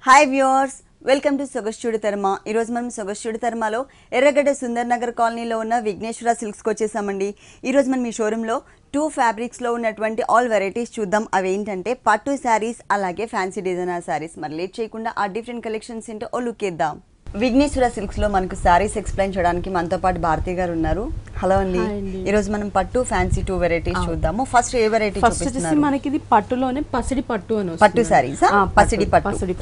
Hi viewers, welcome to Sogaschudi Tarma. ఈరోజు మనం సొగస్చూడి తర్మలో ఎర్రగడ్డ సుందర్ నగర్ కాలనీలో ఉన్న విఘ్నేశ్వర సిల్క్స్కి వచ్చేసామండి. ఈరోజు మనం ఈ షోరూంలో 2 ఫ్యాబ్రిక్స్లో ఉన్నటువంటి ఆల్ వెరైటీస్ చూద్దాం. అవి ఏంటంటే పట్టు శారీస్ అలాగే ఫ్యాన్సీ డిజైనర్ శారీస్. మరి లేట్ చేయకుండా ఆ డిఫరెంట్ కలెక్షన్స్ ఏంటో ఓ లుక్ ఇద్దాం. విఘ్నేశ్వర సిల్క్స్ లో మనకు సారీస్ ఎక్స్ప్లెయిన్ చేయడానికి మనతో పాటు భారతి గారు ఉన్నారు. హలో అండి. ఈ రోజు మనం పట్టు ఫ్యాన్సీ 2 వెరైటీస్ చూద్దాము. ఫస్ట్ ఏ వెరైటీ చూపిస్తున్నారు? మనకి ఇది పట్టులోనే పసిడి పట్టు అని వస్తుంది. పట్టు సారీస్ పసిడి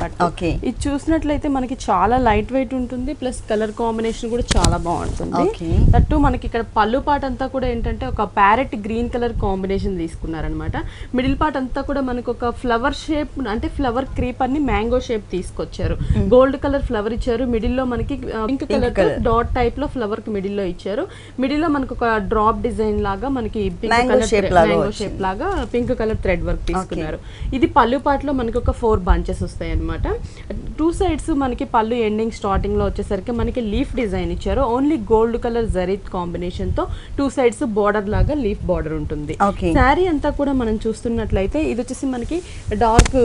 పట్టు. ఓకే, ఇది చూసినట్లయితే మనకి చాలా లైట్ వెయిట్ ఉంటుంది, ప్లస్ కలర్ కాంబినేషన్ కూడా చాలా బాగుంటుంది. దట్టు మనకి ఇక్కడ పళ్ళు పార్ట్ అంతా కూడా ఏంటంటే ఒక ప్యారెట్ గ్రీన్ కలర్ కాంబినేషన్ తీసుకున్నారనమాట. మిడిల్ పార్ట్ అంతా కూడా మనకు ఒక ఫ్లవర్ షేప్ అంటే ఫ్లవర్ క్రీపర్ ని మ్యాంగో షేప్ తీసుకొచ్చారు. గోల్డ్ కలర్ ఫ్లవర్ ఇచ్చారు. మిడిల్ లో మనకి పింక్ కలర్ డాట్ టైప్ లో ఫ్లవర్ కి మిడిల్ లో ఇచ్చారు. మిడిల్ లో మనకు ఒక డ్రాప్ డిజైన్ లాగా మనకి మ్యాంగో షేప్ లాగా పింక్ కలర్ థ్రెడ్ వర్క్ తీసుకున్నారు. ఇది పళ్ళు పార్ట్ లో మనకి ఒక 4 బంచెస్ వస్తాయి అనమాట. 2 సైడ్స్ మనకి పళ్ళు ఎండింగ్ స్టార్టింగ్ లో వచ్చేసరికి మనకి లీఫ్ డిజైన్ ఇచ్చారు. Only gold colour zari combination తో 2 సైడ్స్ బోర్డర్ లాగా లీఫ్ బోర్డర్ ఉంటుంది. శారీ అంతా కూడా మనం చూస్తున్నట్లయితే ఇది వచ్చేసి మనకి dark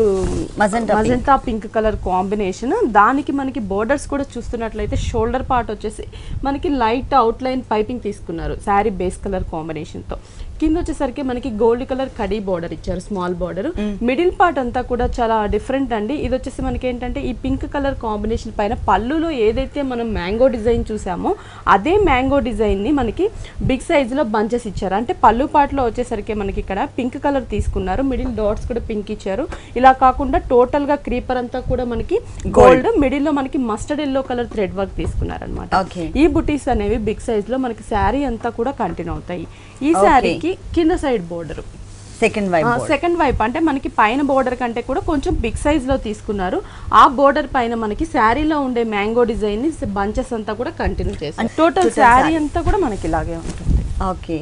magenta pink colour combination. దానికి మనకి బోర్డర్స్ కూడా చూస్తున్నట్లయితే షోల్డర్ పార్ట్ వచ్చేసి మనకి లైట్ అవుట్ లైన్ పైపింగ్ తీసుకున్నారు శారీ బేస్ కలర్ కాంబినేషన్ తో. కింద వచ్చేసరికి మనకి గోల్డ్ కలర్ కడీ బోర్డర్ ఇచ్చారు, స్మాల్ బోర్డర్. మిడిల్ పార్ట్ అంతా కూడా చాలా డిఫరెంట్ అండి. ఇది వచ్చేసి మనకి ఏంటంటే ఈ పింక్ కలర్ కాంబినేషన్ పైన పళ్ళులో ఏదైతే మనం మ్యాంగో డిజైన్ చూసామో అదే మ్యాంగో డిజైన్ ని మనకి బిగ్ సైజ్ లో బంచెస్ ఇచ్చారు. అంటే పళ్ళు పార్ట్ లో వచ్చేసరికి మనకి ఇక్కడ పింక్ కలర్ తీసుకున్నారు, మిడిల్ డాట్స్ కూడా పింక్ ఇచ్చారు. ఇలా కాకుండా టోటల్ గా క్రీపర్ అంతా కూడా మనకి గోల్డ్, మిడిల్ లో మనకి mustard yellow colour thread work తీసుకున్నారు అనమాట. ఈ బుటీస్ అనేవి బిగ్ సైజ్ లో మనకి శారీ అంతా కూడా కంటిన్యూ అవుతాయి. ఈ శారీకి కింద సైడ్ బోర్డర్ సెకండ్ వైప్ అంటే మనకి పైన బోర్డర్ కంటే కూడా కొంచెం బిగ్ సైజ్ లో తీసుకున్నారు. ఆ బోర్డర్ పైన మనకి శారీలో ఉండే మ్యాంగో డిజైన్ ని బంచెస్ అంతా కూడా కంటిన్యూ చేస్తారు. టోటల్ శారీ అంతా కూడా మనకి ఇలాగే ఉంటుంది. ఓకే,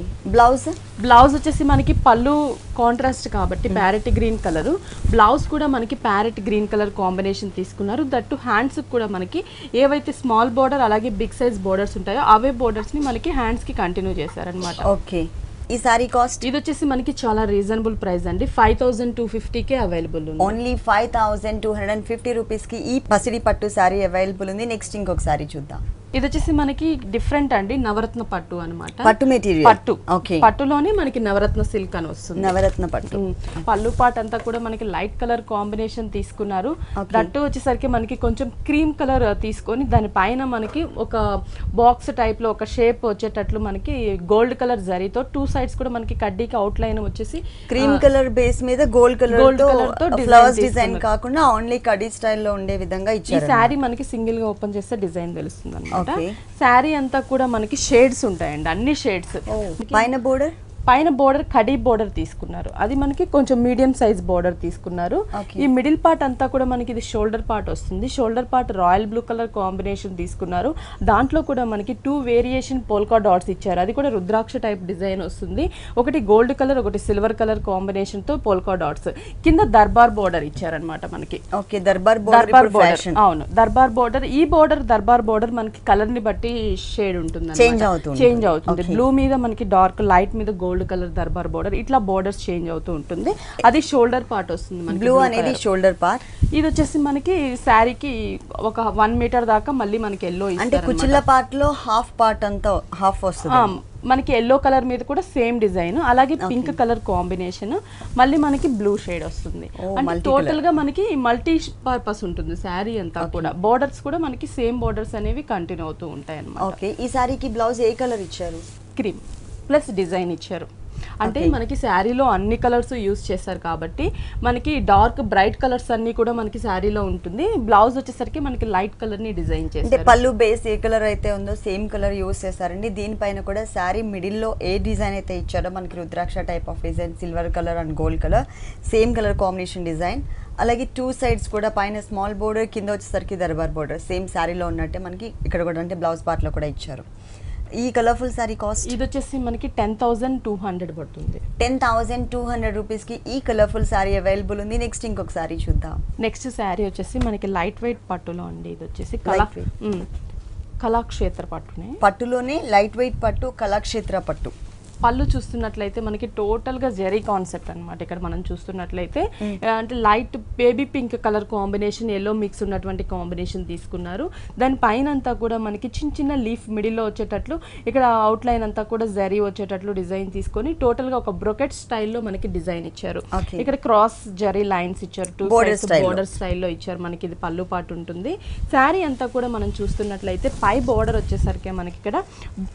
బ్లౌజ్ వచ్చేసి మనకి పళ్ళు కాంట్రాస్ట్ కాబట్టి ప్యారెట్ గ్రీన్ కలర్, బ్లౌజ్ కూడా మనకి ప్యారెట్ గ్రీన్ కలర్ కాంబినేషన్ తీసుకున్నారు. దట్టు హ్యాండ్స్ కూడా మనకి ఏవైతే స్మాల్ బోర్డర్ అలాగే బిగ్ సైజ్ బోర్డర్స్ ఉంటాయో అవే బోర్డర్స్ ని మనకి హ్యాండ్స్ కి కంటిన్యూ చేశారనమాట. ఓకే, ఈ సారీ కాస్ట్ ఇది వచ్చేసి మనకి చాలా రీజనబుల్ ప్రైస్ అండి. 5250 కే అవైలబుల్ ఉంది. ఓన్లీ 5250 రూపీస్ కి ఈ పసిడి పట్టు సారీ అవైలబుల్ ఉంది. నెక్స్ట్ ఇంకొక సారీ చూద్దాం. ఇది వచ్చేసి మనకి డిఫరెంట్ అండి, నవరత్న పట్టు అనమాట. పట్టు మెటీరియల్ పట్టులోనే మనకి నవరత్న సిల్క్ అని వస్తుంది. నవరత్న పట్టు పళ్ళు పార్ట్ అంతా కూడా మనకి లైట్ కలర్ కాంబినేషన్ తీసుకున్నారు. దట్టు వచ్చేసరికి మనకి కొంచెం క్రీమ్ కలర్ తీసుకొని దాని పైన మనకి ఒక బాక్స్ టైప్ లో ఒక షేప్ వచ్చేటట్లు మనకి గోల్డ్ కలర్ జరీతో 2 సైడ్స్ కూడా మనకి కడ్డీకి అవుట్ లైన్ వచ్చేసి క్రీమ్ కలర్ బేస్ మీద గోల్డ్ కలర్ తో ఫ్లవర్స్ డిజైన్ కాకుండా ఓన్లీ కడ్డీ స్టైల్లో ఉండే విధంగా ఇచ్చారు. ఈ శారీ మనకి సింగిల్ గా ఓపెన్ చేస్తే డిజైన్ తెలుస్తుంది అన్నమాట. శారీ అంతా కూడా మనకి షేడ్స్ ఉంటాయండి, అన్ని షేడ్స్. పైన బోర్డర్ కడీ బోర్డర్ తీసుకున్నారు, అది మనకి కొంచెం మీడియం సైజ్ బోర్డర్ తీసుకున్నారు. ఈ మిడిల్ పార్ట్ అంతా కూడా మనకి ఇది షోల్డర్ పార్ట్ వస్తుంది. Shoulder part royal blue colour combination తీసుకున్నారు. దాంట్లో కూడా మనకి 2 వేరియేషన్ పోల్కా డాట్స్ ఇచ్చారు. అది కూడా రుద్రాక్ష టైప్ డిజైన్ వస్తుంది. ఒకటి గోల్డ్ కలర్, ఒకటి సిల్వర్ కలర్ కాంబినేషన్ తో పోల్కా డాట్స్. కింద దర్బార్ బోర్డర్ ఇచ్చారనమాట మనకి. దర్బార్ బోర్డర్ అవును, దర్బార్ బోర్డర్. ఈ బోర్డర్ దర్బార్ బోర్డర్ మనకి కలర్ ని బట్టి షేడ్ ఉంటుంది, చేంజ్ అవుతుంది. బ్లూ మీద మనకి డార్క్, లైట్ మీద గోల్డ్ కలర్ దర్బార్ బోర్డర్, ఇట్లా బోర్డర్స్ చేంజ్ అవుతూ ఉంటుంది. అది షోల్డర్ పార్ట్ వస్తుంది మనకి. బ్లూ అనేది షోల్డర్ పార్ట్. ఇది వచ్చేసి మనకి శారీకి ఒక 1 మీటర్ దాకా మళ్ళీ మనకి ఎల్లో ఇస్తారు. అంటే కుచ్చిళ్ళ పార్ట్ లో హాఫ్ పార్ట్ అంతా హాఫ్ వస్తుంది మనకి. ఎల్లో కలర్ మీద కూడా సేమ్ డిజైన్, అలాగే పింక్ కలర్ కాంబినేషన్, మళ్ళీ మనకి బ్లూ షేడ్ వస్తుంది. అంటే టోటల్ గా మనకి మల్టీ పర్పస్ ఉంటుంది శారీ అంతా కూడా. బోర్డర్స్ కూడా మనకి సేమ్ బోర్డర్స్ అనేవి కంటిన్యూ అవుతూ ఉంటాయి అన్నమాట. ఈ శారీకి బ్లౌజ్ ఏ కలర్ ఇచ్చారు? క్రీమ్ ప్లస్ డిజైన్ ఇచ్చారు. అంటే మనకి శారీలో అన్ని కలర్స్ యూజ్ చేస్తారు కాబట్టి మనకి డార్క్ బ్రైట్ కలర్స్ అన్ని కూడా మనకి శారీలో ఉంటుంది. బ్లౌజ్ వచ్చేసరికి మనకి లైట్ కలర్ ని డిజైన్ చేశారు. పళ్ళు బేస్ ఏ కలర్ అయితే ఉందో సేమ్ కలర్ యూజ్ చేశారండి. దీనిపైన కూడా శారీ మిడిల్ లో ఏ డిజైన్ అయితే ఇచ్చారో మనకి rudraksha type of design, silver colour and gold colour, same colour combination design. అలాగే 2 సైడ్స్ కూడా పైన స్మాల్ బోర్డర్, కింద వచ్చేసరికి దర్బార్ బోర్డర్ సేమ్ శారీలో ఉన్నట్టే మనకి ఇక్కడ కూడా అంటే బ్లౌజ్ పార్ట్ లో కూడా ఇచ్చారు. ఈ కలర్ఫుల్ సారీ కాస్ట్ ఇది వచ్చేసి మనకి 10,200 పడుతుంది. 10,200 రూపీస్ కి ఈ కలర్ఫుల్ సారీ అవైలబుల్ ఉంది. నెక్స్ట్ ఇంకొక సారీ చూద్దాం. నెక్స్ట్ సారీ వచ్చేసి మనకి లైట్ వెయిట్ పట్టులో అండి. ఇది వచ్చేసి కళాక్షేత్ర పట్టునే, పట్టులోనే లైట్ వెయిట్ పట్టు, కళాక్షేత్ర పట్టు. పళ్ళు చూస్తున్నట్లయితే మనకి టోటల్ గా జెరీ కాన్సెప్ట్ అన్నమాట. ఇక్కడ మనం చూస్తున్నట్లయితే అంటే light baby pink colour combination, yellow mix ఉన్నటువంటి కాంబినేషన్ తీసుకున్నారు. దాని పైన అంతా కూడా మనకి చిన్న చిన్న లీఫ్ మిడిల్ లో వచ్చేటట్లు, ఇక్కడ అవుట్ లైన్ అంతా కూడా జరీ వచ్చేటట్లు డిజైన్ తీసుకొని టోటల్ గా ఒక బ్రొకెట్ స్టైల్లో మనకి డిజైన్ ఇచ్చారు. ఇక్కడ క్రాస్ జరీ లైన్స్ ఇచ్చారు, టూ సైడ్స్ బోర్డర్ స్టైల్లో ఇచ్చారు. మనకి ఇది పళ్ళు పాటు ఉంటుంది. శారీ అంతా కూడా మనం చూస్తున్నట్లయితే పై బోర్డర్ వచ్చేసరికి మనకి ఇక్కడ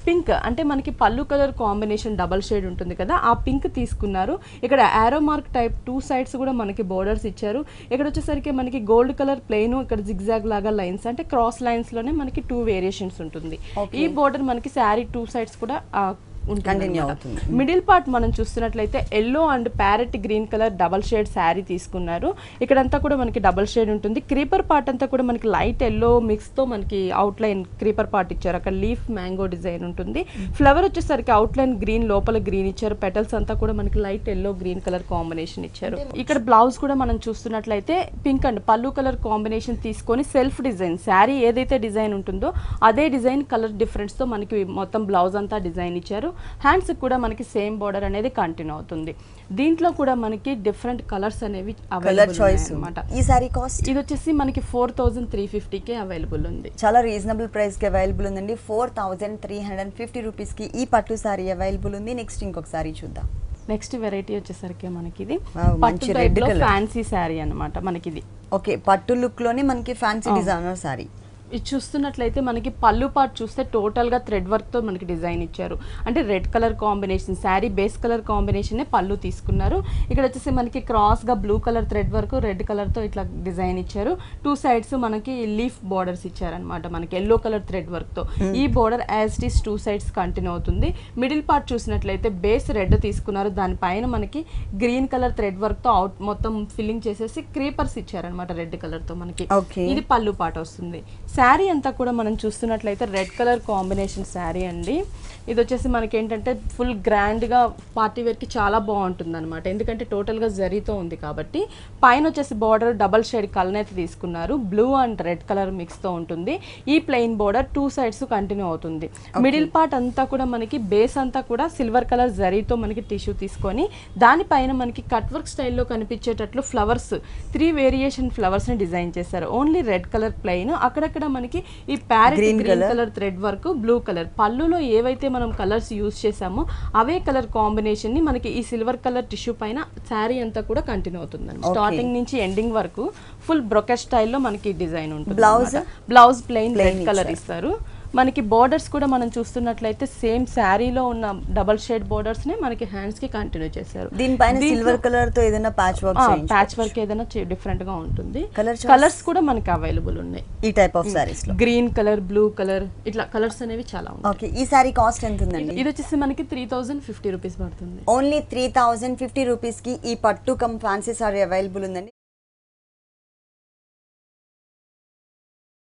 పింక్, అంటే మనకి పళ్ళు కలర్ కాంబినేషన్ డబల్ షేడ్ ఉంటుంది కదా, ఆ పింక్ తీసుకున్నారు. ఇక్కడ ఆరో మార్క్ టైప్ టూ సైడ్స్ కూడా మనకి బోర్డర్స్ ఇచ్చారు. ఇక్కడ వచ్చేసరికి మనకి గోల్డ్ కలర్ ప్లెయిన్, ఇక్కడ జిగ్జాగ్ లాగా లైన్స్, అంటే క్రాస్ లైన్స్ లోనే మనకి 2 వేరియేషన్స్ ఉంటుంది. ఈ బోర్డర్ మనకి శారీ టూ సైడ్స్ కూడా మిడిల్ పార్ట్ మనం చూస్తున్నట్లయితే yellow and parrot green colour double shade sari తీసుకున్నారు. ఇక్కడంతా కూడా మనకి డబల్ షేడ్ ఉంటుంది. క్రీపర్ పార్ట్ అంతా కూడా మనకి లైట్ ఎల్లో మిక్స్ తో మనకి అవుట్ లైన్ క్రీపర్ పార్ట్ ఇచ్చారు. అక్కడ లీఫ్ మ్యాంగో డిజైన్ ఉంటుంది. ఫ్లవర్ వచ్చేసరికి అవుట్ లైన్ గ్రీన్, లోపల గ్రీన్ ఇచ్చారు. పెటల్స్ అంతా కూడా మనకి light yellow green colour combination ఇచ్చారు. ఇక్కడ బ్లౌజ్ కూడా మనం చూస్తున్నట్లయితే పింక్ అండ్ పళ్ళు కలర్ కాంబినేషన్ తీసుకొని సెల్ఫ్ డిజైన్, శారీ ఏదైతే డిజైన్ ఉంటుందో అదే డిజైన్ కలర్ డిఫరెన్స్ తో మనకి మొత్తం బ్లౌజ్ అంతా డిజైన్ ఇచ్చారు. హ్యాండ్స్ కూడా మనకి సేమ్ బోర్డర్ అనేది కంటిన్యూ అవుతుంది. దీంట్లో కూడా మనకి డిఫరెంట్ కలర్స్ అనేవి అవైలబుల్ అన్నమాట. ఈ సారీ కాస్ట్ ఇది వచ్చేసి మనకి 4350 కి అవైలబుల్ ఉంది. చాలా రీజనబుల్ ప్రైస్ కి అవైలబుల్ ఉందండి. 4350 రూపీస్ కి ఈ పట్టు సారీ అవైలబుల్ ఉంది. నెక్స్ట్ ఇంకొక సారీ చూద్దాం. నెక్స్ట్ వెరైటీ వచ్చేసరికి మనకి ఇది పట్టు టైప్ లో ఫ్యాన్సీ సారీ అన్నమాట. మనకి ఇది ఓకే, పట్టు లుక్ లోనే మనకి ఫ్యాన్సీ డిజైనర్ సారీ. ఇది చూస్తున్నట్లయితే మనకి పళ్ళు పార్ట్ చూస్తే టోటల్ గా థ్రెడ్ వర్క్ తో మనకి డిజైన్ ఇచ్చారు. అంటే red colour combination, sari base colour combination పళ్ళు తీసుకున్నారు. ఇక్కడ వచ్చేసి మనకి క్రాస్ గా blue colour thread work, red colour తో ఇట్లా డిజైన్ ఇచ్చారు. టూ సైడ్స్ మనకి లీఫ్ బోర్డర్స్ ఇచ్చారనమాట, మనకి ఎల్లో కలర్ థ్రెడ్ వర్క్ తో. ఈ border as it is two sides continue అవుతుంది. మిడిల్ పార్ట్ చూసినట్లయితే బేస్ రెడ్ తీసుకున్నారు. దానిపైన మనకి గ్రీన్ కలర్ థ్రెడ్ వర్క్ తో అవుట్ మొత్తం ఫిల్లింగ్ చేసేసి క్రీపర్స్ ఇచ్చారనమాట రెడ్ కలర్ తో మనకి. ఇది పళ్ళు పార్ట్ వస్తుంది. శారీ అంతా కూడా మనం చూస్తున్నట్లయితే రెడ్ కలర్ కాంబినేషన్ శారీ అండి. ఇది వచ్చేసి మనకి ఏంటంటే ఫుల్ గ్రాండ్ గా పార్టీ వేర్ కి చాలా బాగుంటుంది అనమాట. ఎందుకంటే టోటల్ గా జరీతో ఉంది కాబట్టి. పైన వచ్చేసి బార్డర్ డబల్ షేడ్ కలర్ తీసుకున్నారు. Blue and red colour mix తో ఉంటుంది. ఈ plain border two sides continue అవుతుంది. మిడిల్ పార్ట్ అంతా కూడా మనకి బేస్ అంతా కూడా సిల్వర్ కలర్ జరీతో మనకి టిష్యూ తీసుకొని దానిపైన మనకి కట్ వర్క్ స్టైల్లో కనిపించేటట్లు ఫ్లవర్స్ 3 వేరియేషన్ ఫ్లవర్స్ ని డిజైన్ చేశారు. ఓన్లీ రెడ్ కలర్ ప్లెయిన్, అక్కడక్కడ మనకి ఈ parrot green colour thread work, blue colour. పళ్ళులో ఏవైతే మనం కలర్స్ యూజ్ చేసామో అవే కలర్ కాంబినేషన్ ని మనకి ఈ సిల్వర్ కలర్ టిష్యూ పైన శారీ అంతా కూడా కంటిన్యూ అవుతుంది. స్టార్టింగ్ నుంచి ఎండింగ్ వరకు ఫుల్ బ్రొకెట్ స్టైల్లో మనకి డిజైన్ ఉంటుంది. బ్లౌజ్ ప్లెయిన్ రెడ్ కలర్ ఇస్తారు. మనకి బోర్డర్స్ కూడా మనం చూస్తున్నట్లయితే సేమ్ శారీలో ఉన్న డబల్ షేడ్ బోర్డర్స్ ని మనకి హ్యాండ్స్ కి కంటిన్యూ చేశారు. దీనిపైన సిల్వర్ కలర్ తో ఏదైనా ప్యాచ్ వర్క్ ఏదైనా డిఫరెంట్ గా ఉంటుంది. కలర్స్ కూడా మనకి అవైలబుల్ ఉన్నాయి ఈ టైప్ ఆఫ్ సారీస్ లో. గ్రీన్ కలర్, బ్లూ కలర్, ఇట్లా కలర్స్ అనేవి చాలా ఉన్నాయి. ఓకే, ఈ సారీ కాస్ట్ ఎంత ఉందండి? ఇది వచ్చేసి మనకి 3050 రూపీస్ పడుతుంది. ఓన్లీ 3050 రూపీస్ కి ఈ పట్టు కమ్ ఫ్యాన్సీ సారీ అవైలబుల్ ఉందండి.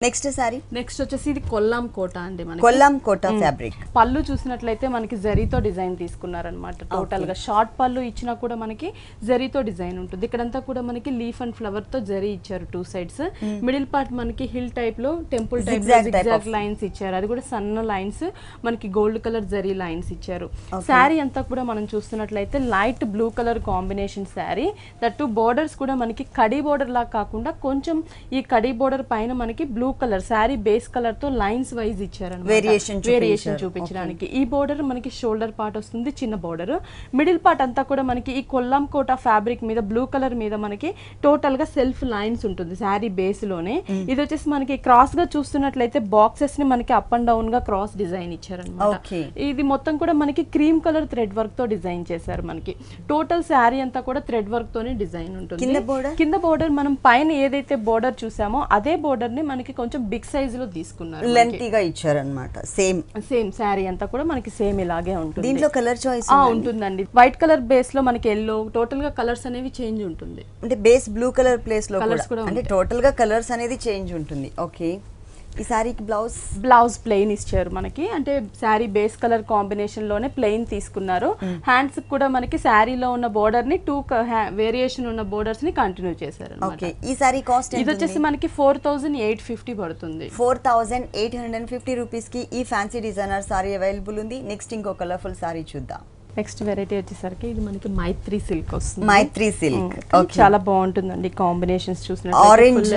నెక్స్ట్ సారీ నెక్స్ట్ వచ్చేసి ఇది కొల్లాం కోట అండి. మనకి కొల్లాం కోట ఫ్యాబ్రిక్. పళ్ళు చూసినట్లయితే మనకి జరీతో డిజైన్ తీసుకున్నారనమాట. టోటల్ గా షార్ట్ పళ్ళు ఇచ్చినా కూడా మనకి జరీతో డిజైన్ ఉంటుంది. ఇక్కడంతా కూడా మనకి లీఫ్ అండ్ ఫ్లవర్ తో జరీ ఇచ్చారు టూ సైడ్స్. మిడిల్ పార్ట్ మనకి హిల్ టైప్ లో టెంపుల్ టైప్ జిగ్జాగ్ లైన్స్ ఇచ్చారు. అది కూడా సన్న లైన్స్, మనకి గోల్డ్ కలర్ జరీ లైన్స్ ఇచ్చారు. శారీ అంతా కూడా మనం చూస్తున్నట్లయితే light blue colour combination sari. That borders కూడా మనకి కడీ బోర్డర్ లాగా కాకుండా కొంచెం ఈ కడీ బోర్డర్ పైన మనకి blue colour sari base colour తో లైన్స్ వైజ్ ఇచ్చారన్నమాట, వేరియేషన్ చూపించడానికి. ఈ బోర్డర్ మనకి షోల్డర్ పార్ట్ వస్తుంది, చిన్న బోర్డర్. మిడిల్ పార్ట్ అంతా కూడా మనకి ఈ కొల్లాం కోట ఫ్యాబ్రిక్ మీద బ్లూ కలర్ మీద మనకి టోటల్ గా సెల్ఫ్ లైన్స్ ఉంటుంది శారీ బేస్ లోనే. ఇది వచ్చేసి మనకి క్రాస్ గా చూస్తున్నట్లయితే బాక్సెస్ ని మనకి అప్ అండ్ డౌన్ గా క్రాస్ డిజైన్ ఇచ్చారన్నమాట. ఇది మొత్తం కూడా మనకి క్రీమ్ కలర్ థ్రెడ్ వర్క్ తో డిజైన్ చేశారు. మనకి టోటల్ శారీ అంతా కూడా థ్రెడ్ వర్క్ తోనే డిజైన్ ఉంటుంది. కింద బోర్డర్ మనం పైన ఏదైతే బోర్డర్ చూసామో అదే బోర్డర్ ని మనకి కొంచెం బిగ్ సైజ్ లో తీసుకున్నారు, లెంతీగా ఇచ్చారన్నమాట. సేమ్ శారీ అంతా కూడా మనకి సేమ్ ఇలాగే ఉంటుంది. దీంట్లో కలర్ చాయిస్ ఉంటుందండి. వైట్ కలర్ బేస్ లో మనకి ఎల్లో, టోటల్ గా కలర్స్ అనేవి చేంజ్ ఉంటుంది. అంటే బేస్ బ్లూ కలర్ ప్లేస్ లో కూడా అంటే టోటల్ గా కలర్స్ అనేది చేంజ్ ఉంటుంది. ఓకే, ఈ సారీకి బ్లౌజ్ ప్లెయిన్ ఇచ్చారు మనకి. అంటే శారీ బేస్ కలర్ కాంబినేషన్ లోనే ప్లెయిన్ తీసుకున్నారు. హ్యాండ్స్ కూడా మనకి శారీలో ఉన్న బోర్డర్ ని 2 వేరియేషన్ ఉన్న బోర్డర్స్ ని కంటిన్యూ చేశారు. ఈ సారీ కాస్ట్ ఇది వచ్చేసి మనకి 4850 పడుతుంది. 4850 రూపీస్ కి ఈ ఫ్యాన్సీ డిజైనర్ సారీ అవైలబుల్ ఉంది. నెక్స్ట్ ఇంకో కలర్ఫుల్ సారీ చూద్దాం. నెక్స్ట్ వెరైటీ వచ్చేసరికి ఇది మనకి మైత్రి సిల్క్ వస్తుంది. మైత్రి సిల్క్ చాలా బాగుంటుందండి కాంబినేషన్స్ చూసినట్లయితే. ఆరెంజ్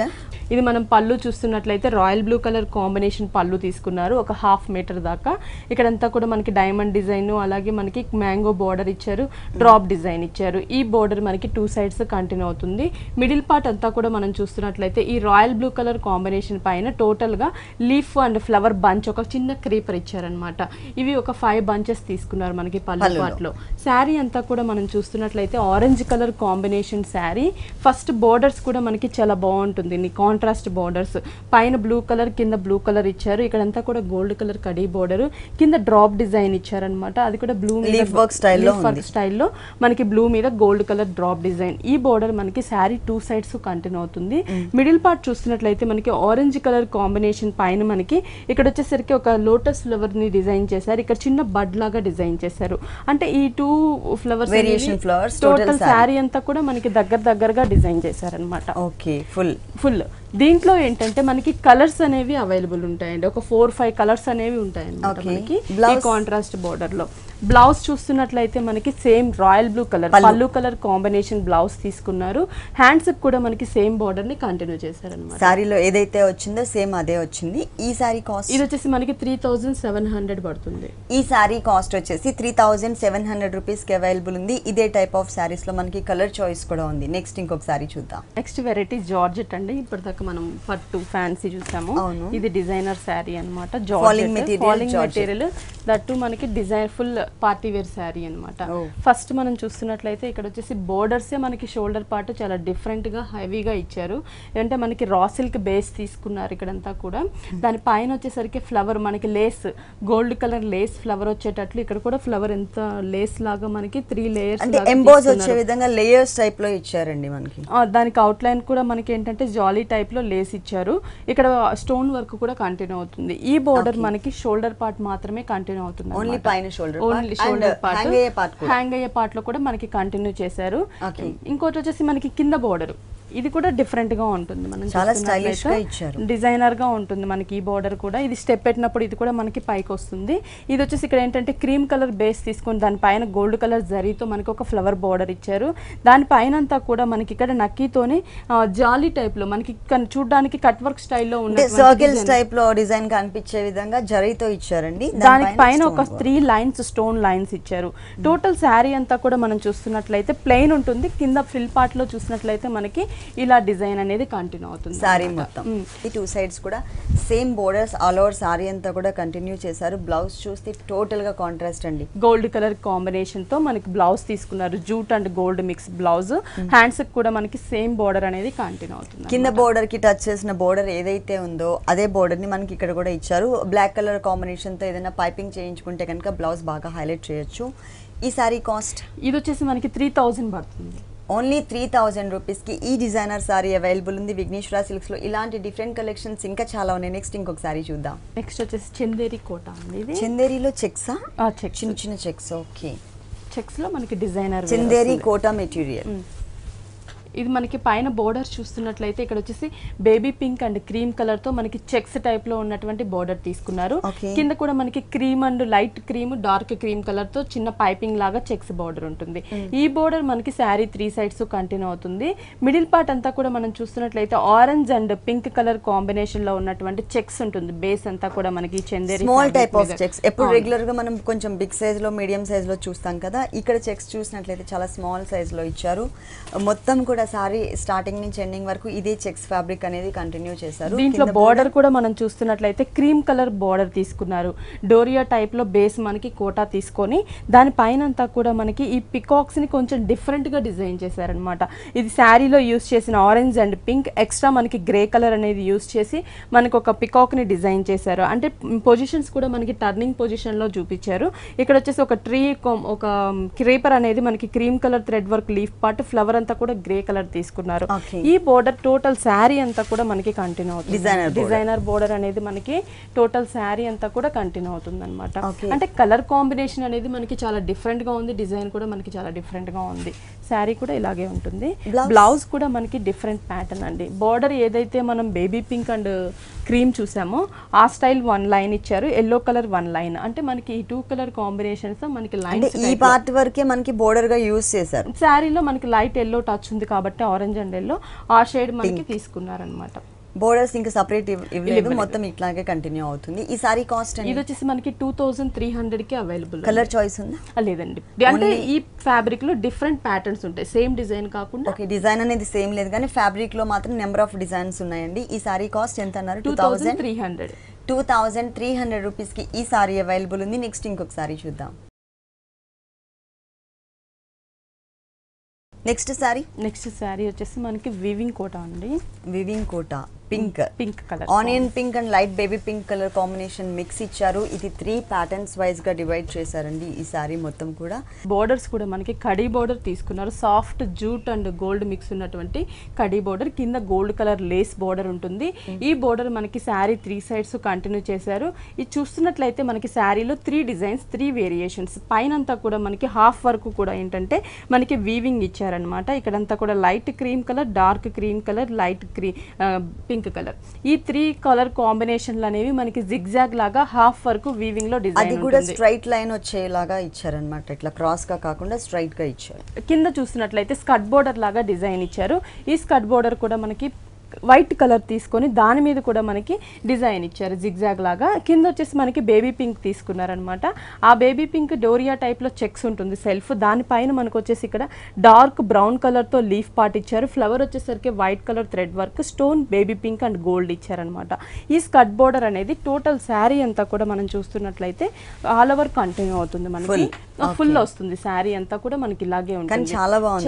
ఇది మనం పళ్ళు చూస్తున్నట్లయితే రాయల్ బ్లూ కలర్ కాంబినేషన్ పళ్ళు తీసుకున్నారు, ఒక 1/2 మీటర్ దాకా. ఇక్కడంతా కూడా మనకి డైమండ్ డిజైన్, అలాగే మనకి మ్యాంగో బోర్డర్ ఇచ్చారు, డ్రాప్ డిజైన్ ఇచ్చారు. ఈ బోర్డర్ మనకి 2 సైడ్స్ కంటిన్యూ అవుతుంది. మిడిల్ పార్ట్ అంతా కూడా మనం చూస్తున్నట్లయితే ఈ రాయల్ బ్లూ కలర్ కాంబినేషన్ పైన టోటల్ గా లీఫ్ అండ్ ఫ్లవర్ బంచ్, ఒక చిన్న క్రీపర్ ఇచ్చారనమాట. ఇవి ఒక 5 బంచెస్ తీసుకున్నారు మనకి పళ్ళు పార్ట్ లో. శారీ అంతా కూడా మనం చూస్తున్నట్లయితే orange colour combination sari. First borders కూడా మనకి చాలా బాగుంటుంది, కాంట్రాస్ట్ బోర్డర్స్, పైన బ్లూ కలర్ కింద బ్లూ కలర్ ఇచ్చారు. ఇక్కడంతా కూడా గోల్డ్ కలర్ కడీ బోర్డర్, కింద డ్రాప్ డిజైన్ ఇచ్చారనమాట. అది కూడా బ్లూ లీఫ్ వర్క్ స్టైల్లో మనకి బ్లూ మీద గోల్డ్ కలర్ డ్రాప్ డిజైన్. ఈ బోర్డర్ మనకి శారీ 2 సైడ్స్ కంటిన్యూ అవుతుంది. మిడిల్ పార్ట్ చూస్తున్నట్లయితే మనకి ఆరెంజ్ కలర్ కాంబినేషన్ పైన మనకి ఇక్కడ వచ్చేసరికి ఒక లోటస్ ఫ్లవర్ ని డిజైన్ చేశారు. ఇక్కడ చిన్న బడ్ లాగా డిజైన్ చేశారు. అంటే ఈ 2 ఫ్లవర్స్ టోటల్ శారీ అంతా కూడా మనకి దగ్గరగా డిజైన్ చేశారనమాట. ఓకే, ఫుల్ దీంట్లో ఏంటంటే మనకి కలర్స్ అనేవి అవైలబుల్ ఉంటాయండి, ఒక 4-5 కలర్స్ అనేవి ఉంటాయి అన్నమాట మనకి ఈ కాంట్రాస్ట్ బోర్డర్ లో. బ్లౌజ్ చూస్తున్నట్లయితే మనకి సేమ్ రాయల్ బ్లూ కలర్ పళ్ళు కలర్ కాంబినేషన్ బ్లౌజ్ తీసుకున్నారు. హ్యాండ్స్ కూడా మనకి సేమ్ బోర్డర్ ని కంటిన్యూ చేశారన్నమాట. సారీలో ఏదైతే వచ్చిందో సేమ్ అదే వచ్చింది. ఈ సారీ కాస్ట్ ఇది వచ్చేసి మనకి 3700 పడుతుంది. ఈ సారీ కాస్ట్ వచ్చేసి 3700 రూపీస్ కి అవైలబుల్ ఉంది. ఇదే టైప్ ఆఫ్ సారీస్ లో మనకి కలర్ చాయిస్ కూడా ఉంది. నెక్స్ట్ ఇంకొక సారీ చూద్దాం. నెక్స్ట్ వెరైటీ జార్జెట్ అండి. ఇప్పటిదాకా మనం పట్టు ఫ్యాన్సీ చూసాము. ఇది డిజైనర్ శారీ అన్నమాట. జార్జెట్ ఫాలింగ్ మెటీరియల్, దట్టు మనకి design full party wear sari అన్నమాట. ఫస్ట్ మనం చూస్తున్నట్లయితే ఇక్కడ వచ్చేసి బోర్డర్స్ మనకి షోల్డర్ పార్ట్ చాలా డిఫరెంట్ గా హెవీగా ఇచ్చారు. అంటే మనకి రా సిల్క్ బేస్ తీసుకున్నారు ఇక్కడంతా కూడా. దాని పైన వచ్చేసరికి ఫ్లవర్ మనకి lace, gold colour lace flower వచ్చేటట్లు ఇక్కడ కూడా ఫ్లవర్ ఎంత లేస్ లాగా మనకి 3 లేయర్స్ ఎంబోస్ వచ్చే విధంగా లేయర్స్ టైప్ లో ఇచ్చారండి మనకి. దానికి అవుట్ లైన్ కూడా మనకి ఏంటంటే జాలీ టైప్ లో లేస్ ఇచ్చారు. ఇక్కడ స్టోన్ వర్క్ కూడా కంటిన్యూ అవుతుంది. ఈ బోర్డర్ మనకి షోల్డర్ పార్ట్ మాత్రమే కంటిన్యూ అవుతుంది. ఓన్లీ పైన షోల్డర్ హ్యాంగ్ అయ్యే పార్ట్ లో కూడా మనకి కంటిన్యూ చేశారు. ఇంకోటి వచ్చేసి మనకి కింద బోర్డర్, ఇది కూడా డిఫరెంట్ గా ఉంటుంది. మనం చాలా స్టైలిష్ గా ఇచ్చారు, డిజైనర్ గా ఉంటుంది మనకి ఈ బోర్డర్ కూడా. ఇది స్టెప్ పెట్టినప్పుడు ఇది కూడా మనకి పైకి వస్తుంది. ఇది వచ్చేసి ఇక్కడ ఏంటంటే క్రీమ్ కలర్ బేస్ తీసుకొని దానిపైన గోల్డ్ కలర్ జరీతో మనకి ఒక ఫ్లవర్ బోర్డర్ ఇచ్చారు. దానిపైన అంతా కూడా మనకి ఇక్కడ నక్కీతోనే జాలీ టైప్ లో మనకి చూడడానికి కట్ వర్క్ స్టైల్లో ఉన్న సర్కిల్స్ టైప్ లో డిజైన్ కనిపించే విధంగా జరీతో ఇచ్చారండి. దానికి పైన ఒక 3 లైన్స్ స్టోన్ లైన్స్ ఇచ్చారు. టోటల్ శారీ అంతా కూడా మనం చూస్తున్నట్లయితే ప్లెయిన్ ఉంటుంది. కింద ఫిల్ పార్ట్ లో చూసినట్లయితే మనకి ఇలా డిజైన్ అనేది కంటిన్యూ అవుతుంది సారీ మొత్తం. ఈ 2 సైడ్స్ కూడా same borders all over sorry అంతా కూడా కంటిన్యూ చేశారు. బ్లౌజ్ చూస్తే టోటల్ గా కాంట్రాస్ట్ అండి, గోల్డ్ కలర్ కాంబినేషన్ తో మనకి బ్లౌజ్ తీసుకున్నారు. Jute and gold mix blouse. Hands కూడా మనకి సేమ్ బోర్డర్ అనేది కంటిన్యూ అవుతుంది. కింద బోర్డర్ కి టచ్ చేసిన బోర్డర్ ఏదైతే ఉందో అదే బోర్డర్ ని మనకి ఇక్కడ కూడా ఇచ్చారు. బ్లాక్ కలర్ కాంబినేషన్ తో ఏదైనా పైపింగ్ చేయించుకుంటే కనుక బ్లౌజ్ బాగా హైలైట్ చేయొచ్చు. ఈ సారీ కాస్ట్ ఇది వచ్చేసి మనకి 3000 పడుతుంది. ఓన్లీ 3000 రూపీస్ కి ఈ డిజైనర్ సారీ అవైలబుల్ ఉంది విఘ్నేశ్వర సిల్క్స్ లో. ఇలాంటి డిఫరెంట్ కలెక్షన్స్ ఇంకా చాలా ఉన్నాయి. నెక్స్ట్ ఇంకొక సారీ చూద్దాం. నెక్స్ట్ వచ్చేసి చందేరి కోట అండి. ఇది చందేరిలో చెక్సా? చెక్స్, చిన్న చిన్న చెక్స్. ఓకే, చెక్స్ లో మనకి డిజైనర్ చందేరి కోట మెటీరియల్. ఇది మనకి పైన బోర్డర్ చూస్తున్నట్లయితే ఇక్కడ వచ్చేసి baby pink and cream colour తో మనకి చెక్స్ టైప్ లో ఉన్నటువంటి బోర్డర్ తీసుకున్నారు. కింద కూడా మనకి cream and light cream, dark cream colour తో చిన్న పైపింగ్ లాగా చెక్స్ బోర్డర్ ఉంటుంది. ఈ బోర్డర్ మనకి శారీ 3 సైడ్స్ కంటిన్యూ అవుతుంది. మిడిల్ పార్ట్ అంతా కూడా మనం చూస్తున్నట్లయితే orange and pink colour combination లో ఉన్నటువంటి చెక్స్ ఉంటుంది. బేస్ అంతా కూడా మనకి Chanderi small type of checks. ఎప్పుడు రెగ్యులర్ గా మనం కొంచెం బిగ్ సైజ్ లో, మీడియం సైజ్ లో చూస్తాం కదా. ఇక్కడ చెక్స్ చూసినట్లయితే చాలా స్మాల్ సైజ్ లో ఇచ్చారు. మొత్తం కూడా సారీ స్టార్టింగ్ నుంచి ఎండింగ్ వరకు ఇదే చెక్స్ ఫ్యాబ్రిక్ అనేది కంటిన్యూ చేశారు. దీంట్లో బోర్డర్ కూడా మనం చూస్తున్నట్లయితే క్రీమ్ కలర్ బోర్డర్ తీసుకున్నారు. డోరియా టైప్ లో బేస్ మనకి కోటా తీసుకొని దాని పైన అంతా కూడా మనకి ఈ పికాక్స్ ని కొంచెం డిఫరెంట్ గా డిజైన్ చేశారనమాట. ఇది శారీలో యూస్ చేసిన ఆరెంజ్ అండ్ పింక్, ఎక్స్ట్రా మనకి గ్రే కలర్ అనేది యూస్ చేసి మనకి ఒక పికాక్ ని డిజైన్ చేశారు. అంటే పొజిషన్స్ కూడా మనకి టర్నింగ్ పొజిషన్ లో చూపించారు. ఇక్కడ వచ్చేసి ఒక ట్రీ, ఒక క్రేపర్ అనేది మనకి cream colour thread work leaf part, flower అంతా కూడా గ్రే కలర్ కలర్ తీసుకున్నారు. ఈ బోర్డర్ టోటల్ శారీ అంతా కూడా మనకి కంటిన్యూ అవుతుంది. డిజైనర్ బోర్డర్ అనేది మనకి టోటల్ శారీ అంతా కూడా కంటిన్యూ అవుతుంది అనమాట. అంటే కలర్ కాంబినేషన్ అనేది మనకి చాలా డిఫరెంట్ గా ఉంది, డిజైన్ కూడా మనకి చాలా డిఫరెంట్ గా ఉంది. శారీ కూడా ఇలాగే ఉంటుంది. బ్లౌజ్ కూడా మనకి డిఫరెంట్ ప్యాటర్న్ అండి. బార్డర్ ఏదైతే మనం బేబీ పింక్ అండ్ క్రీమ్ చూసామో ఆ స్టైల్ 1 లైన్ ఇచ్చారు, ఎల్లో కలర్ 1 లైన్. అంటే మనకి ఈ 2 కలర్ కాంబినేషన్స్ మనకి లైన్స్ ఈ పార్ట్ వరకే మనకి బోర్డర్ గా యూస్ చేశారు. శారీలో మనకి లైట్ ఎల్లో టచ్ ఉంది కాబట్టి ఆరెంజ్ అండ్ ఎల్లో ఆ షేడ్ మనకి తీసుకున్నారనమాట. బోర్డర్స్ ఇంకా సెపరేట్ ఇవ్వలేదు, మొత్తం ఇట్లాగే కంటిన్యూ అవుతుంది. ఈ సారీ కాస్ట్ ఇది వచ్చేసి మనకి 2300 కి అవైలబుల్. కలర్ చాయిస్ ఉందా? లేదండి, అంటే ఈ ఫ్యాబ్రిక్ లో డిఫరెంట్ ప్యాటర్న్స్ ఉంటాయి, సేమ్ డిజైన్ కాకుండా. ఓకే, డిజైన్ అనేది సేమ్ లేదు కానీ ఫ్యాబ్రిక్ లో మాత్రం నెంబర్ ఆఫ్ డిజైన్స్ ఉన్నాయండి. ఈ సారీ కాస్ట్ ఎంత అన్నారు? 2300 రూపీస్ కి ఈ సారీ అవైలబుల్ ఉంది. నెక్స్ట్ ఇంకొక సారీ చూద్దాం. నెక్స్ట్ సారీ వచ్చేసి మనకి వీవింగ్ కోటా అండి. Weaving Kota pink colour, onion pink and light baby pink colour combination mix ఇచ్చారు. ఇది 3 ప్యాటర్న్స్ వైజ్ గా డివైడ్ చేశారండి ఈ సారీ మొత్తం కూడా. బోర్డర్స్ కూడా మనకి కడీ బోర్డర్ తీసుకున్నారు, soft jute and gold mix ఉన్నటువంటి కడీ బోర్డర్, కింద గోల్డ్ కలర్ లేస్ బోర్డర్ ఉంటుంది. ఈ బోర్డర్ మనకి శారీ 3 సైడ్స్ కంటిన్యూ చేశారు. ఇది చూస్తున్నట్లయితే మనకి శారీలో 3 డిజైన్స్ 3 వేరియేషన్స్. పైనంతా కూడా మనకి హాఫ్ వర్క్ కూడా ఏంటంటే మనకి వీవింగ్ ఇచ్చారనమాట. ఇక్కడంతా కూడా light cream colour, dark cream colour, light pink colour, ఈ 3 కలర్ కాంబినేషన్లు అనేవి మనకి జిగ్జాగ్ లాగా హాఫ్ వరకు వీవింగ్ లో డిజైన్ అది కూడా స్ట్రైట్ లైన్ వచ్చేలాగా ఇచ్చారన్నమాట. ఇట్లా క్రాస్ గా కాకుండా స్ట్రైట్ గా ఇచ్చారు. కింద చూసినట్లయితే స్కర్ట్ బోర్డర్ లాగా డిజైన్ ఇచ్చారు. ఈ స్కర్ట్ బోర్డర్ కూడా మనకి వైట్ కలర్ తీసుకొని దాని మీద కూడా మనకి డిజైన్ ఇచ్చారు జిగ్జాగ్ లాగా. కింద వచ్చేసి మనకి బేబీ పింక్ తీసుకున్నారనమాట. ఆ బేబీ పింక్ డోరియా టైప్ లో చెక్స్ ఉంటుంది సెల్ఫ్, దానిపైన మనకు వచ్చేసి ఇక్కడ డార్క్ బ్రౌన్ కలర్ తో లీఫ్ పార్ట్ ఇచ్చారు. ఫ్లవర్ వచ్చేసరికి white colour thread work, stone baby pink and gold ఇచ్చారనమాట. ఈ స్కర్ట్ బోర్డర్ అనేది టోటల్ శారీ అంతా కూడా మనం చూస్తున్నట్లయితే ఆల్ ఓవర్ కంటిన్యూ అవుతుంది, మనకి ఫుల్ వస్తుంది. శారీ అంతా కూడా మనకి ఇలాగే ఉంటుంది.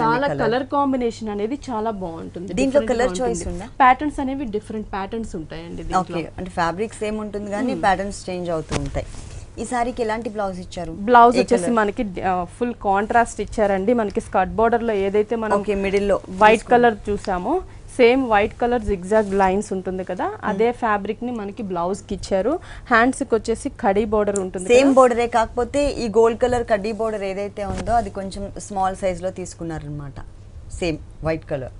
చాలా కలర్ కాంబినేషన్ అనేది చాలా బాగుంటుంది. దీంట్లో కలర్ చాయిస్ ఉందా? ప్యాటర్న్స్ అనేవి డిఫరెంట్ ప్యాటర్న్స్ ఉంటాయండి. ఓకే, అంటే ఫ్యాబ్రిక్ సేమ్ ఉంటుంది కానీ ప్యాటర్న్స్ చేంజ్ అవుతూ ఉంటాయి. ఈ సారీకి ఎలాంటి బ్లౌజ్ ఇచ్చారు? బ్లౌజ్ వచ్చేసి మనకి ఫుల్ కాంట్రాస్ట్ ఇచ్చారండి. మనకి స్కర్ట్ బోర్డర్ లో ఏదైతే మనం మిడిల్ లో వైట్ కలర్ చూసామో same white colour zigzag lines ఉంటుంది కదా, అదే ఫ్యాబ్రిక్ ని మనకి బ్లౌజ్ కి ఇచ్చారు. హ్యాండ్స్ కి వచ్చేసి కడీ బోర్డర్ ఉంటుంది. సేమ్ బోర్డరే, కాకపోతే ఈ గోల్డ్ కలర్ కడ్డీ బోర్డర్ ఏదైతే ఉందో అది కొంచెం స్మాల్ సైజ్ లో తీసుకున్నారనమాట. Same white colour.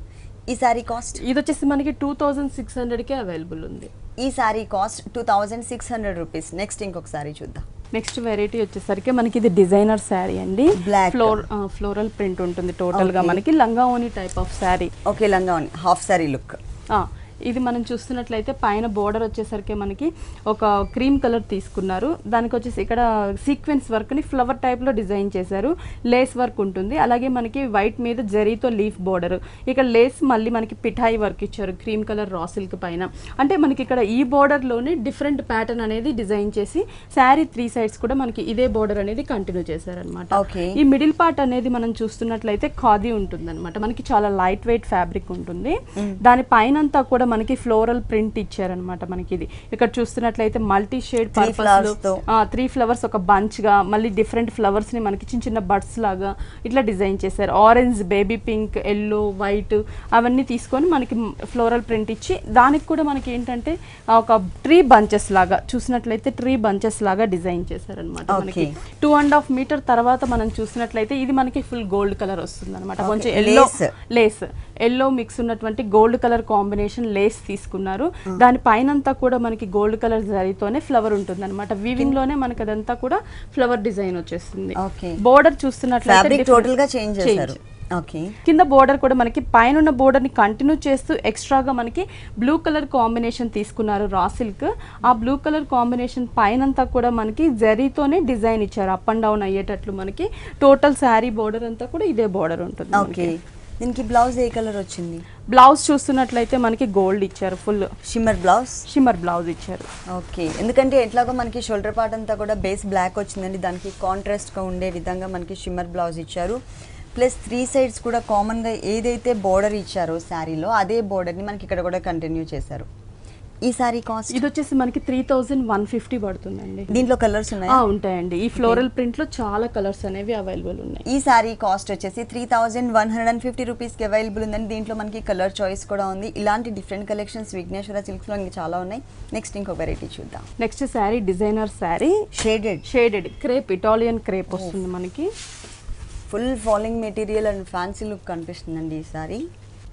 ఈ సారీ కాస్ట్ ఇది వచ్చేసి మనకి 2600 కి అవైలబుల్ ఉంది. ఈ సారీ కాస్ట్ 2600 రూపీస్. నెక్స్ట్ ఇంకొక సారీ చూద్దాం. నెక్స్ట్ వెరైటీ వచ్చేసరికి మనకి ఇది డిజైనర్ శారీ అండి. ఫ్లోరల్ ప్రింట్ ఉంటుంది టోటల్ గా మనకి. లంగా ఓని టైప్ ఆఫ్ శారీ. ఓకే, లంగా ఓని హాఫ్ శారీ లుక్. ఇది మనం చూస్తున్నట్లయితే పైన బోర్డర్ వచ్చేసరికి మనకి ఒక క్రీమ్ కలర్ తీసుకున్నారు. దానికి వచ్చేసి ఇక్కడ సీక్వెన్స్ వర్క్ ని ఫ్లవర్ టైప్ లో డిజైన్ చేశారు. లేస్ వర్క్ ఉంటుంది, అలాగే మనకి వైట్ మీద జరీతో లీఫ్ బోర్డర్. ఇక్కడ లేస్ మళ్ళీ మనకి పిఠాయి వర్క్ ఇచ్చారు క్రీమ్ కలర్ రా సిల్క్ పైన. అంటే మనకి ఇక్కడ ఈ బోర్డర్ లోనే డిఫరెంట్ ప్యాటర్న్ అనేది డిజైన్ చేసి శారీ 3 సైడ్స్ కూడా మనకి ఇదే బోర్డర్ అనేది కంటిన్యూ చేశారనమాట. ఈ మిడిల్ పార్ట్ అనేది మనం చూస్తున్నట్లయితే ఖాదీ ఉంటుంది అనమాట. మనకి చాలా లైట్ వెయిట్ ఫ్యాబ్రిక్ ఉంటుంది. దాని పైన అంతా కూడా మనకి ఫ్లోరల్ ప్రింట్ ఇచ్చారనమాట. మనకి ఇది ఇక్కడ చూస్తున్నట్లయితే మల్టీ షేడ్ పర్పస్ 3 ఫ్లవర్స్ ఒక బంచ్ గా, మళ్ళీ డిఫరెంట్ ఫ్లవర్స్ ని మనకి చిన్న చిన్న బడ్స్ లాగా ఇట్లా డిజైన్ చేశారు. Orange, baby pink, yellow, white అవన్నీ తీసుకొని మనకి ఫ్లోరల్ ప్రింట్ ఇచ్చి దానికి కూడా మనకి ఏంటంటే ఒక ట్రీ బంచెస్ లాగా చూసినట్లయితే ట్రీ బంచెస్ లాగా డిజైన్ చేశారనమాట. మనకి 2.5 మీటర్ తర్వాత మనం చూసినట్లయితే ఇది మనకి ఫుల్ గోల్డ్ కలర్ వస్తుంది అనమాట. కొంచెం ఎల్లో మిక్స్ ఉన్నటువంటి గోల్డ్ కలర్ కాంబినేషన్ లేస్ తీసుకున్నారు. దాని పైనంతా కూడా మనకి గోల్డ్ కలర్ జరీతోనే ఫ్లవర్ ఉంటుంది అనమాట. వీవింగ్ లోనే మనకి అదంతా కూడా ఫ్లవర్ డిజైన్ వచ్చేస్తుంది. బోర్డర్ చూస్తున్నట్లయితే టోటల్ గా చేంజ్ చేశారు. కింద బోర్డర్ కూడా మనకి పైన బోర్డర్ ని కంటిన్యూ చేస్తూ ఎక్స్ట్రాగా మనకి బ్లూ కలర్ కాంబినేషన్ తీసుకున్నారు రా సిల్క్. ఆ బ్లూ కలర్ కాంబినేషన్ పైనంతా కూడా మనకి జరీతోనే డిజైన్ ఇచ్చారు. అప్ అండ్ డౌన్ అయ్యేటట్లు మనకి టోటల్ శారీ బోర్డర్ అంతా కూడా ఇదే బోర్డర్ ఉంటుంది. దీనికి బ్లౌజ్ ఏ కలర్ వచ్చింది? బ్లౌజ్ చూస్తున్నట్లయితే మనకి గోల్డ్ ఇచ్చారు, ఫుల్ షిమ్మర్ బ్లౌజ్ ఇచ్చారు. ఓకే, ఎందుకంటే ఎట్లాగో మనకి షోల్డర్ పార్ట్ అంతా కూడా బేస్ బ్లాక్ వచ్చిందండి. దానికి కాంట్రాస్ట్ గా ఉండే విధంగా మనకి షిమ్మర్ బ్లౌజ్ ఇచ్చారు. ప్లస్ 3 సైడ్స్ కూడా కామన్ గా ఏదైతే బోర్డర్ ఇచ్చారో శారీలో అదే బోర్డర్ ని మనకి ఇక్కడ కూడా కంటిన్యూ చేశారు. ఈ సారీ కాస్ట్ ఇది వచ్చేసి మనకి 3150 పడుతుందండి. దీంట్లో కలర్స్ ఉన్నాయా? ఉంటాయండి. ఈ ఫ్లోరల్ ప్రింట్ లో చాలా కలర్స్ అనేవి అవైలబుల్ ఉన్నాయి. ఈ సారీ కాస్ట్ వచ్చేసి 3150 రూపీస్ కి అవైలబుల్ ఉందండి. దీంట్లో మనకి కలర్ చాయిస్ కూడా ఉంది. ఇలాంటి డిఫరెంట్ కలెక్షన్స్ విఘ్నేశ్వర సిల్క్స్ లో ఇంకా చాలా ఉన్నాయి. నెక్స్ట్ ఇంకో వెరైటీ చూద్దాం. Next sari designer sari, shaded crepe, Italian crepe వస్తుంది మనకి. Full falling material and fancy look కనిపిస్తుందండి ఈ సారీ.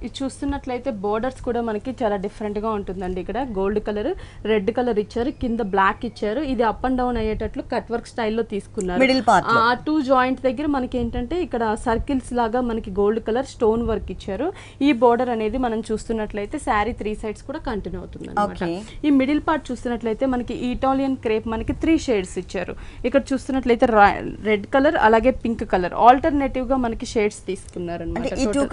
ఇది చూస్తున్నట్లయితే బోర్డర్స్ కూడా మనకి చాలా డిఫరెంట్ గా ఉంటుందండి. ఇక్కడ గోల్డ్ కలర్, రెడ్ కలర్ ఇచ్చారు, కింద బ్లాక్ ఇచ్చారు. ఇది అప్ అండ్ డౌన్ అయ్యేటట్లు కట్ వర్క్ స్టైల్లో తీసుకున్నారు. మిడిల్ పార్ట్ ఆ 2 జాయింట్ దగ్గర మనకి ఏంటంటే ఇక్కడ సర్కిల్స్ లాగా మనకి గోల్డ్ కలర్ స్టోన్ వర్క్ ఇచ్చారు. ఈ బోర్డర్ అనేది మనం చూస్తున్నట్లయితే శారీ 3 సైడ్స్ కూడా కంటిన్యూ అవుతుంది అన్నమాట. ఈ మిడిల్ పార్ట్ చూస్తున్నట్లయితే మనకి ఇటాలియన్ క్రేప్ మనకి 3 షేడ్స్ ఇచ్చారు. ఇక్కడ చూస్తున్నట్లయితే రెడ్ కలర్ అలాగే పింక్ కలర్ ఆల్టర్నేటివ్ గా మనకి షేడ్స్ తీసుకున్నారు అన్నమాట. 2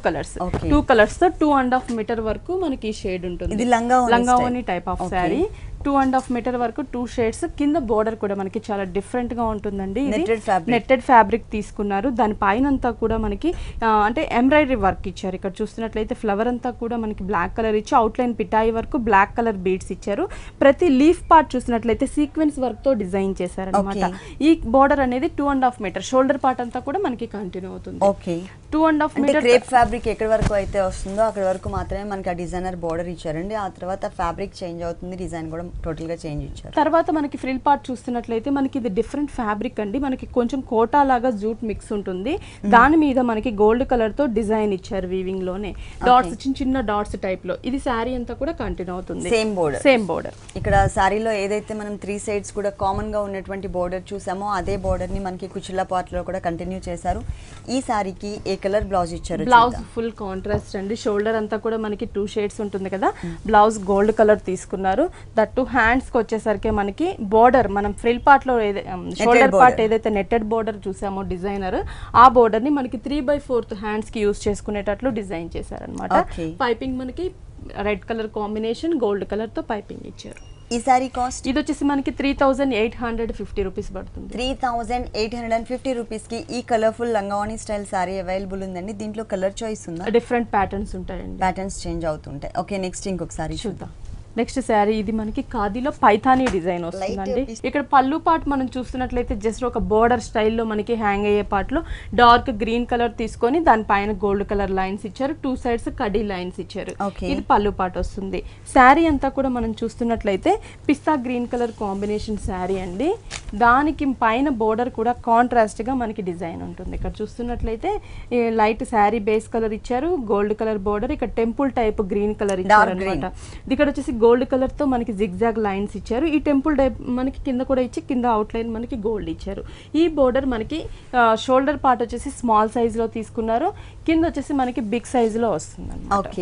కలర్స్ 2 కలర్స్ తో 2.5 మీటర్ వరకు మనకి ఈ షేడ్ ఉంటుంది. ఇది లంగావోని టైప్ ఆఫ్ శారీ. 2.5 మీటర్ వరకు 2 షేడ్స్. కింద బోర్డర్ కూడా మనకి చాలా డిఫరెంట్ గా ఉంటుందండి. నెట్టెడ్ ఫ్యాబ్రిక్ తీసుకున్నారు. దాని పైన అంతా కూడా మనకి అంటే ఎంబ్రాయిడరీ వర్క్ ఇచ్చారు. ఇక్కడ చూస్తున్నట్లయితే ఫ్లవర్ అంతా కూడా మనకి బ్లాక్ కలర్ ఇచ్చి అవుట్లైన్ పిటాయి వరకు బ్లాక్ కలర్ బీడ్స్ ఇచ్చారు. ప్రతి లీఫ్ పార్ట్ చూసినట్లయితే సీక్వెన్స్ వర్క్ తో డిజైన్ చేశారు అనమాట. ఈ బోర్డర్ అనేది 2.5 మీటర్. షోల్డర్ పార్ట్ అంతా కూడా మనకి కంటిన్యూ అవుతుంది. 2.5 మీటర్ క్రేప్ ఫ్యాబ్రిక్ ఎక్కడి వరకు అయితే వస్తుందో అక్కడ వరకు మాత్రమే మనకి ఆ డిజైనర్ బోర్డర్ ఇచ్చారండి. ఆ తర్వాత ఫ్యాబ్రిక్ చేంజ్ అవుతుంది, డిజైన్ కూడా టోటల్ గా చేంజ్ ఇచ్చారు. తర్వాత మనకి ఫ్రిల్ పార్ట్ చూస్తున్నట్లయితే మనకి ఇది డిఫరెంట్ ఫ్యాబ్రిక్ అండి. మనకి కొంచెం కోటా లాగా జూట్ మిక్స్ ఉంటుంది. దాని మీద మనకి గోల్డ్ కలర్ తో డిజైన్ ఇచ్చారు వీవింగ్ లోనే. డాట్స్ చిన్న డాట్స్ టైప్ లో. ఇది శారీ అంతా కూడా కంటిన్యూ అవుతుంది. Same border. ఇక్కడ శారీలో ఏదైతే మనం 3 సైడ్స్ కూడా కామన్ గా ఉన్నటువంటి బోర్డర్ చూసామో అదే బోర్డర్ ని మనకి కుచిల్లా పార్ట్ లో కూడా కంటిన్యూ చేశారు. ఈ శారీకి ఏ కలర్ బ్లౌజ్ ఇచ్చారు? బ్లౌజ్ ఫుల్ కాంట్రాస్ట్ అండి. షోల్డర్ అంతా కూడా మనకి 2 షేడ్స్ ఉంటుంది కదా. బ్లౌజ్ గోల్డ్ కలర్ తీసుకున్నారు. దట్ హ్యాండ్స్ కి వచ్చేసరికి మనకి బోర్డర్ మనం ఫ్రిల్ పార్ట్ లో షోల్డర్ పార్ట్ ఏదైతే నెట్టెడ్ బోర్డర్ చూసామో డిజైనర్, ఆ బోర్డర్ ని మనకి 3/4 హ్యాండ్స్ కి యూజ్ చేసుకునేటట్లు డిజైన్ చేశారనమాట. పైపింగ్ మనకి red colour combination gold colour తో పైపింగ్ ఇచ్చారు. ఈ సారీ కాస్ట్ ఇది వచ్చేసి మనకి 3850 రూపీస్ పడుతుంది. 3850 రూపీస్ కి ఈ కలర్ఫుల్ లంగావోని స్టైల్ సారీ అవైలబుల్ ఉందండి. దీంట్లో కలర్ చాయిస్ ఉందా? డిఫరెంట్ ప్యాటర్న్స్ ఉంటాయండి. ప్యాటర్న్స్ చేంజ్ అవుతుంటాయి. ఓకే, నెక్స్ట్ ఇంకొక సారీ చూద్దాం. నెక్స్ట్ శారీ ఇది మనకి ఖాదీలో పైథానీ డిజైన్ వస్తుందండి. ఇక్కడ పళ్ళు పార్ట్ మనం చూస్తున్నట్లయితే జస్ట్ ఒక బోర్డర్ స్టైల్లో మనకి హ్యాంగ్ అయ్యే పార్ట్ లో డార్క్ గ్రీన్ కలర్ తీసుకొని దానిపైన గోల్డ్ కలర్ లైన్స్ ఇచ్చారు. 2 సైడ్స్ కడీ లైన్స్ ఇచ్చారు. ఇది పళ్ళు పార్ట్ వస్తుంది. శారీ అంతా కూడా మనం చూస్తున్నట్లయితే పిస్తా గ్రీన్ కలర్ కాంబినేషన్ శారీ అండి. దానికి పైన బోర్డర్ కూడా కాంట్రాస్ట్ గా మనకి డిజైన్ ఉంటుంది. ఇక్కడ చూస్తున్నట్లయితే లైట్ శారీ బేస్ కలర్ ఇచ్చారు, గోల్డ్ కలర్ బోర్డర్. ఇక్కడ టెంపుల్ టైప్ గ్రీన్ కలర్ ఇచ్చారు అనమాట. ఇక్కడ వచ్చేసి గోల్డ్ కలర్ తో మనకి జిగ్జాగ్ లైన్స్ ఇచ్చారు. ఈ టెంపుల్ టైప్ మనకి కింద కూడా ఇచ్చి కింద అవుట్ లైన్ మనకి గోల్డ్ ఇచ్చారు. ఈ బోర్డర్ మనకి షోల్డర్ పార్ట్ వచ్చేసి స్మాల్ సైజ్ లో తీసుకున్నారు. కింద వచ్చేసి మనకి బిగ్ సైజ్ లో వస్తుంది అన్నమాట.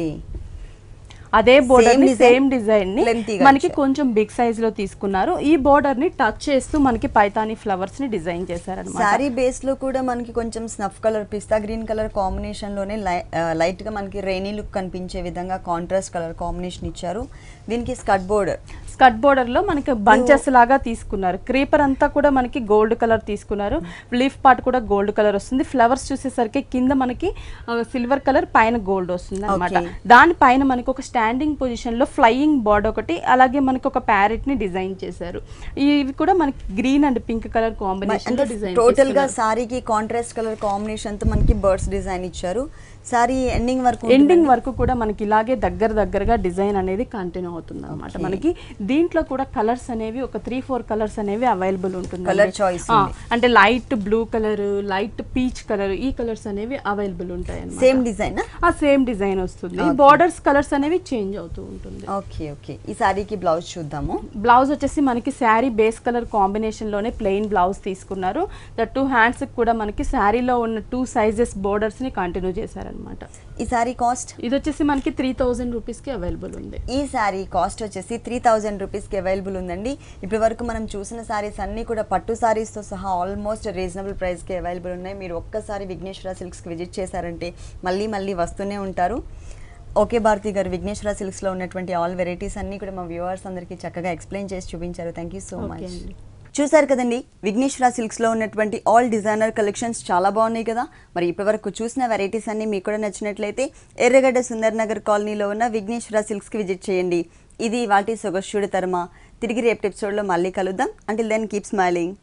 అదే బోర్డర్ ని సేమ్ డిజైన్ ని మనకి కొంచెం బిగ్ సైజ్ లో తీసుకున్నారు. ఈ బోర్డర్ ని టచ్ చేస్తూ మనకి పైతానీ ఫ్లవర్స్ ని డిజైన్ చేశారన్నమాట. సారీ బేస్ లో కూడా మనకి కొంచెం స్నఫ్ కలర్ పిస్తా గ్రీన్ కలర్ కాంబినేషన్ లోనే లైట్ గా మనకి రెయినీ లుక్ కనిపించే విధంగా కాంట్రాస్ట్ కలర్ కాంబినేషన్ ఇచ్చారు. దీనికి స్కర్ట్ బోర్డర్ లో మనకి బంచెస్ లాగా తీసుకున్నారు. క్రీపర్ అంతా కూడా మనకి గోల్డ్ కలర్ తీసుకున్నారు. లీఫ్ పార్ట్ కూడా గోల్డ్ కలర్ వస్తుంది. ఫ్లవర్స్ చూసేసరికి కింద మనకి సిల్వర్ కలర్, పైన గోల్డ్ వస్తుంది అనమాట. దానిపైన మనకి ఒక స్టాండింగ్ పొజిషన్ లో ఫ్లయింగ్ బర్డ్ ఒకటి, అలాగే మనకి ఒక ప్యారెట్ ని డిజైన్ చేశారు. ఇవి కూడా మనకి green and pink colour combination లో డిజైన్. టోటల్ గా సారీకి కాంట్రాస్ట్ కలర్ కాంబినేషన్ తో మనకి బర్డ్స్ డిజైన్ ఇచ్చారు. సారీ ఎండింగ్ వరకు కూడా మనకి ఇలాగే దగ్గరగా డిజైన్ అనేది కంటిన్యూ అవుతుంది అనమాట. మనకి దీంట్లో కూడా కలర్స్ అనేవి ఒక 3-4 కలర్స్ అనేవి అవైలబుల్ ఉంటుంది. కలర్ చాయిస్ అంటే light blue colour, light peach colour, ఈ కలర్స్ అనేవి అవైలబుల్ ఉంటాయి అన్నమాట. సేమ్ డిజైన్ వస్తుంది. బోర్డర్స్ కలర్స్ అనేవి చేంజ్ అవుతూ ఉంటుంది. ఓకే, ఈ సారీకి బ్లౌజ్ చూద్దాము. బ్లౌజ్ వచ్చేసి మనకి శారీ బేస్ కలర్ కాంబినేషన్ లోనే ప్లెయిన్ బ్లౌజ్ తీసుకున్నారు. 2 హ్యాండ్స్ కూడా మనకి శారీలో ఉన్న 2 సైజెస్ బోర్డర్స్ ని కంటిన్యూ చేశారు అనమాట. ఈ సారీ కాస్ట్ ఇది వచ్చేసి మనకి 3000 రూపీస్ కి అవైలబుల్ ఉంది. ఈ సారీ కాస్ట్ వచ్చేసి 3000 రూపీస్ కి అవైలబుల్ ఉందండి. ఇప్పటి వరకు మనం చూసిన సారీస్ అన్ని కూడా పట్టు సారీస్ తో సహా ఆల్మోస్ట్ రీజనబుల్ ప్రైస్ కి అవైలబుల్ ఉన్నాయి. మీరు ఒక్కసారి విఘ్నేశ్వర సిల్క్స్ కి విజిట్ చేశారంటే మళ్ళీ వస్తూనే ఉంటారు. ఓకే భారతి గారు, విఘ్నేశ్వర సిల్క్స్ లో ఉన్నటువంటి ఆల్ వెరైటీస్ అన్ని కూడా మా వ్యూవర్స్ అందరికీ చక్కగా ఎక్స్ప్లెయిన్ చేసి చూపించారు. Thank you so much. చూసారు కదండి, విఘ్నేశ్వర సిల్క్స్లో ఉన్నటువంటి ఆల్ డిజైనర్ కలెక్షన్స్ చాలా బాగున్నాయి కదా. మరి ఇప్పటివరకు చూసిన వెరైటీస్ అన్ని మీకు కూడా నచ్చినట్లయితే ఎర్రగడ్డ సుందర్ నగర్ కాలనీలో ఉన్న విఘ్నేశ్వర సిల్క్స్కి విజిట్ చేయండి. ఇది వాటి సొగస్యుడి తర్మ. తిరిగి రేపటి ఎపిసోడ్లో మళ్ళీ కలుద్దాం. Until then keep smiling.